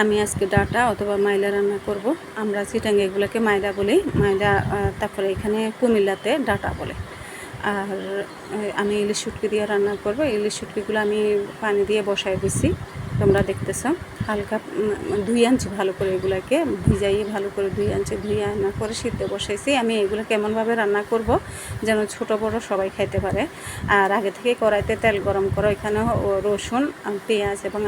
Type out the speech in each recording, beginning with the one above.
আমি আজকে ডাটা অথবা মাইলা রান্না করব। আমরা চিটাঙ্গে এগুলোকে মাইলা বলি, মাইলা। তারপরে এখানে কুমিল্লাতে ডাটা বলে। আর আমি ইলিশ শুটকি দিয়ে রান্না করব। ইলিশ শুটকিগুলো আমি পানি দিয়ে বসাই দিছি, তোমরা দেখতেছ। হালকা ধুয়ে আনছি ভালো করে, এগুলোকে ভিজাইয়ে ভালো করে ধুয়ে আনছি। ধুয়ে রান্না করে সিদ্ধ বসাইছি। আমি এগুলো কেমনভাবে রান্না করব যেন ছোট বড় সবাই খাইতে পারে। আর আগে থেকে কড়াইতে তেল গরম করে ওইখানে রসুন, পেঁয়াজ এবং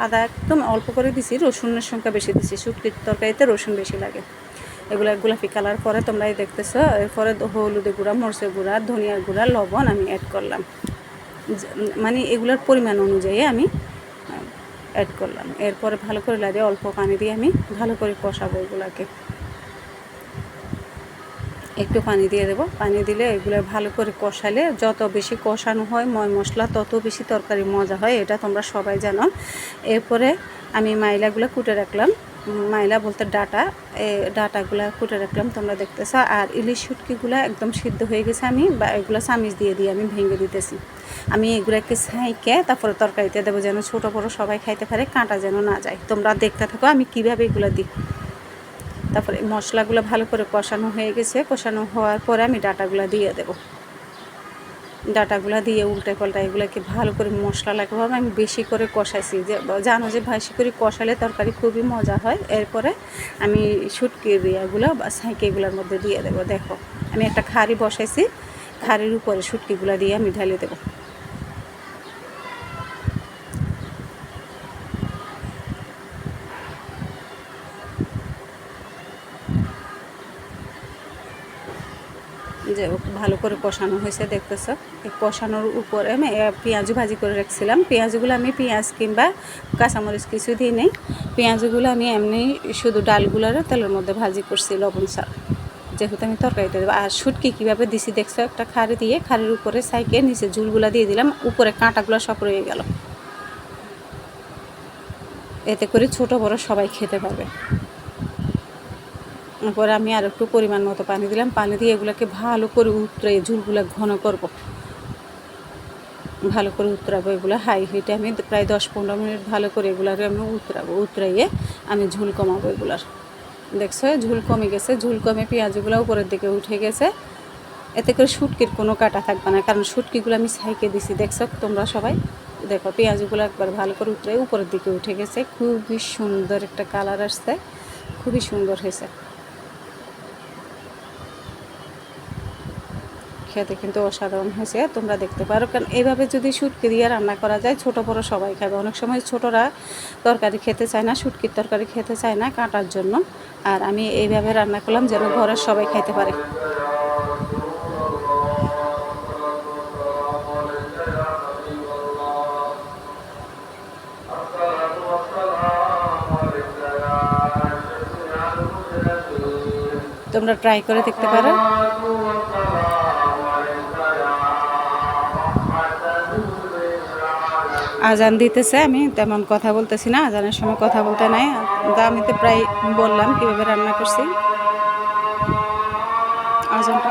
আদা একদম অল্প করে দিছি, রসুনের সংখ্যা বেশি দিছি। শুটকির তরকারিতে রসুন বেশি লাগে। এগুলো গোলাপি কালার করে তোমরা দেখতেছো। এরপরে হলুদের গুঁড়া, মরিচের গুঁড়া, ধনিয়ার গুঁড়া, লবণ আমি অ্যাড করলাম। মানে এগুলোর পরিমাণ অনুযায়ী আমি অ্যাড করলাম। এরপরে ভালো করে লাগিয়ে অল্প পানি দিয়ে আমি ভালো করে কষাবো। এগুলোকে একটু পানি দিয়ে দেবো। পানি দিলে এগুলো ভালো করে কষালে, যত বেশি কষানো হয় ময় মশলা, তত বেশি তরকারি মজা হয়, এটা তোমরা সবাই জানো। এরপরে আমি মাইলাগুলো কুটে রাখলাম, মাইলা বলতে ডাটা, ডাটাগুলো কুটে রাখলাম, তোমরা দেখতেছো। আর ইলিশ শুটকিগুলো একদম সিদ্ধ হয়ে গেছে, আমি এগুলো চামিচ দিয়ে আমি ভেঙে দিতেছি। আমি এগুলোকে ছাইকে তারপরে তরকারিতে দেবো, যেন ছোটো বড়ো সবাই খাইতে পারে, কাঁটা যেন না যায়। তোমরা দেখতে থাকো আমি কীভাবে এগুলো দিই। তারপরে মশলাগুলো ভালো করে কষানো হয়ে গেছে। কষানো হওয়ার পরে আমি ডাটাগুলো দিয়ে দেবো। ডাটাগুলো দিয়ে উল্টে পাল্টা এগুলোকে ভালো করে মশলা লাগবে আমি বেশি করে কষাইছি, যে জানো যে বেশি করে কষালে তরকারি খুবই মজা হয়। এরপরে আমি শুটকির ইয়েগুলো বা সাইকেগুলোর মধ্যে দিয়ে দেবো। দেখো আমি একটা খাড়ি বসাইছি, খাড়ির উপরে শুটকিগুলো দিয়ে আমি ঢেলে দেবো। যে ভালো করে কষানো হয়েছে দেখতেছো। এই কষানোর উপরে আমি পেঁয়াজু ভাজি করে রাখছিলাম। পেঁয়াজগুলো আমি পেঁয়াজ কিংবা কাঁচামরিচ কিছু দিই নেই। পেঁয়াজগুলো আমি এমনি শুধু ডালগুলোর তেলের মধ্যে ভাজি করছি লবণ ছাড়া, যেহেতু আমি তরকারিতে দেবো। আর শুটকি কীভাবে দিছি দেখছো, একটা খাড়ি দিয়ে খাড়ির উপরে সাইকে নিচে ঝুলগুলো দিয়ে দিলাম, উপরে কাঁটাগুলো সব রয়ে গেল। এতে করে ছোট বড় সবাই খেতে পারবে। পরে আমি আর একটু পরিমাণ মতো পানি দিলাম। পানি দিয়ে এগুলোকে ভালো করে উতরাই ঝুলগুলো ঘন করব, ভালো করে উতরাবো। এগুলো হাই হিটে আমি প্রায় 10-15 মিনিট ভালো করে এগুলোকে আমি উতরাবো। উতরাইয়ে আমি ঝুল কমাবো এগুলার। দেখছো ঝুল কমে গেছে, ঝুল কমে পেঁয়াজগুলো উপরের দিকে উঠে গেছে। এতে করে শুটকির কোনো কাটা থাকবে না, কারণ শুটকিগুলো আমি ছাইকে দিছি। দেখছো তোমরা সবাই দেখো, পেঁয়াজগুলো একবার ভালো করে উতরে উপরের দিকে উঠে গেছে। খুবই সুন্দর একটা কালার আসছে, খুবই সুন্দর হয়েছে। খেতে কিন্তু অসাধারণ হয়েছে, তোমরা দেখতে পারো। কারণ এইভাবে যদি শুটকি দিয়ে রান্না করা যায়, ছোট বড় সবাই খাবে। অনেক সময় ছোটরা তরকারি খেতে চায় না, শুটকির তরকারি খেতে চায় না কাঁটার জন্য। আর আমি এইভাবে রান্না করলাম যেন ঘরের সবাই খাইতে পারে। তোমরা ট্রাই করে দেখতে পারো। আজান দিতেছে, আমি তেমন কথা বলতেছি না, আজানের সময় কথা বলতে নাই। আমি তো প্রায় বললাম কীভাবে রান্না করছি। আজানটা